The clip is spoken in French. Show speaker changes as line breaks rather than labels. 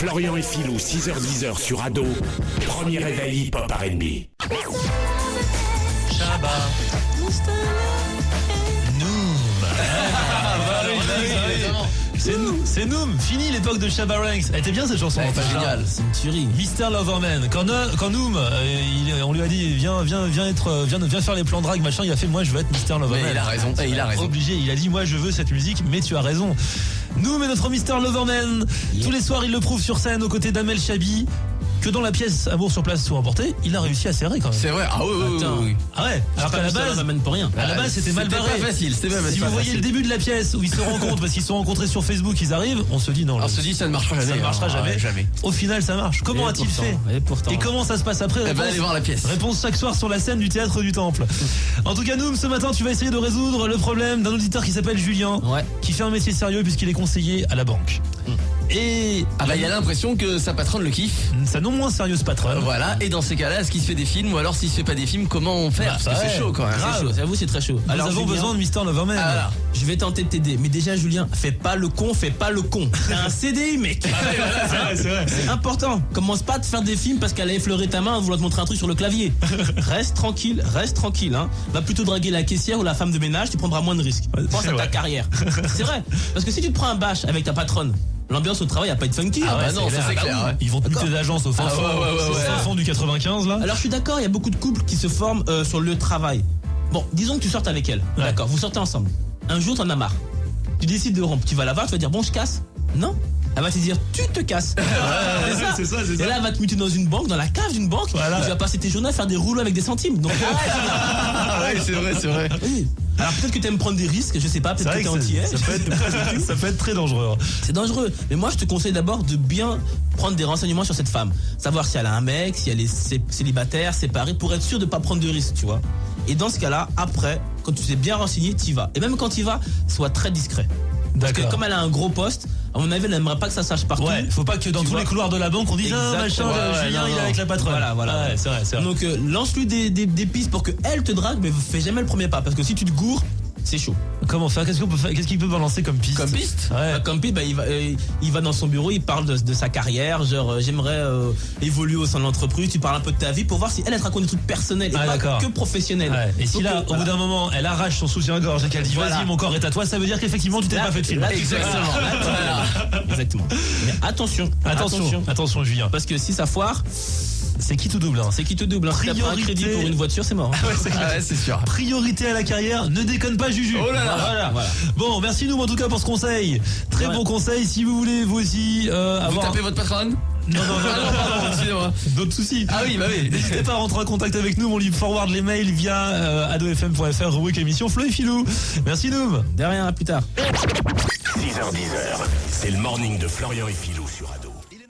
Florian et Philou, 6h-10h sur Ado. Premier réveil hip-hop R&B.
Shabba. C'est Noom, fini l'époque de Shabba Ranks. Elle était bien cette chanson.
C'est génial, c'est une tuerie.
Mr. Loverman. Quand Noom, on lui a dit viens faire les plans drag machin, il a fait moi je veux être Mr. Loverman.
Mais il a raison, il a raison.
Obligé, il a dit moi je veux cette musique, mais tu as raison. Noom est notre Mr. Loverman. Tous les soirs il le prouve sur scène aux côtés d'Amel Chabi. Que dans la pièce Amour sur place ou emporté, il a réussi à serrer quand même.
C'est vrai, ah oui.
Ah ouais, alors qu'à la base,
pour rien.
À la base, c'était mal barré.
Pas facile, c'était pas facile.
Si vous voyez le début de la pièce où ils se rencontrent, parce qu'ils se sont rencontrés sur Facebook, ils arrivent, on se dit non.
On se dit ça ne marchera jamais.
Ça ne marchera jamais. Au final, ça marche. Comment a-t-il fait et comment ça se passe après?
Allez voir la pièce.
Réponse chaque soir sur la scène du théâtre du Temple. En tout cas, Noom, ce matin, tu vas essayer de résoudre le problème d'un auditeur qui s'appelle Julien, qui fait un métier sérieux puisqu'il est conseiller à la banque. Et
il a l'impression que sa patronne le kiffe.
Sa non moins sérieuse patronne.
Voilà, et dans ces cas-là, est-ce qu'il se fait des films ou alors s'il se fait pas des films, comment on fait? Parce que c'est chaud quand même.
Grave.
C'est chaud, j'avoue, c'est très chaud.
Alors, nous avons besoin de Mr. Loverman.
Alors,
je vais tenter de t'aider, mais déjà Julien, fais pas le con. T'as un CDI, mec.
C'est vrai.
C'est important. Commence pas à te faire des films parce qu'elle a effleuré ta main en voulant te montrer un truc sur le clavier. Reste tranquille, hein. Va plutôt draguer la caissière ou la femme de ménage, tu prendras moins de risques. Pense à ta carrière. C'est vrai. Parce que si tu te prends un bâche avec ta patronne, l'ambiance au travail, elle va pas être funky.
Non, ça c'est clair. Ouais.
Ils vont te muter d'agence au fin fond du 95 là.
Alors je suis d'accord, il y a beaucoup de couples qui se forment sur le travail. Bon, disons que tu sortes avec elle.
Ouais.
D'accord, vous sortez ensemble. Un jour, t'en as marre. Tu décides de rompre. Tu vas la voir, tu vas dire bon, je casse. Non. Elle va te dire tu te casses.
C'est ça.
Et là, elle va te muter dans une banque, dans la cave d'une banque. Voilà. Tu vas passer tes journées à faire des rouleaux avec des centimes. Donc,
c'est vrai.
Oui. Alors peut-être que t'aimes prendre des risques, je sais pas, peut-être que t'es entier.
Ça peut être très dangereux.
C'est dangereux. Mais moi, je te conseille d'abord de bien prendre des renseignements sur cette femme. Savoir si elle a un mec, si elle est célibataire, séparée, pour être sûr de pas prendre de risques, tu vois. Et dans ce cas-là, après, quand tu t'es bien renseigné, t'y vas. Et même quand t'y vas, sois très discret. Parce que comme elle a un gros poste, à mon avis, elle n'aimerait pas que ça sache partout.
Ouais, faut pas que dans tous les couloirs de la banque on dise machin, Julien il est avec la patronne.
Voilà.
Ouais, c'est vrai.
Donc lance-lui des pistes pour qu'elle te drague, mais fais jamais le premier pas. Parce que si tu te gourres, c'est chaud.
Comment faire? Qu'est-ce qu'on peut faire? Qu'est-ce qu'il peut balancer comme piste?
Comme piste Comme piste, il va dans son bureau, il parle de sa carrière, genre j'aimerais évoluer au sein de l'entreprise, tu parles un peu de ta vie pour voir si elle te raconte des trucs personnels et pas que professionnels.
Ouais. Et si là, au bout d'un moment, elle arrache son soutien-gorge et qu'elle dit vas-y mon corps est à toi, ça veut dire qu'effectivement tu t'es pas fait de film.
Exactement. Mais
attention Julien.
Parce que si ça foire,
c'est qui tout double.
C'est qui tout double. Si t'as pas un crédit pour une voiture, c'est mort.
C'est sûr.
Priorité à la carrière, ne déconne pas Juju.
Oh là là.
Voilà.
Bon, merci nous en tout cas pour ce conseil. Très bon conseil. Si vous voulez vous aussi
Vous tapez votre patronne?
Non,
pardon, excusez-moi.
D'autres soucis.
Ah oui,
N'hésitez pas à rentrer en contact avec nous, on lui forward les mails via adofm.fr, rubrique émission Flo et Philou. Merci Noom.
De rien, à plus tard.
6h-10h, c'est le morning de Florian et Philou.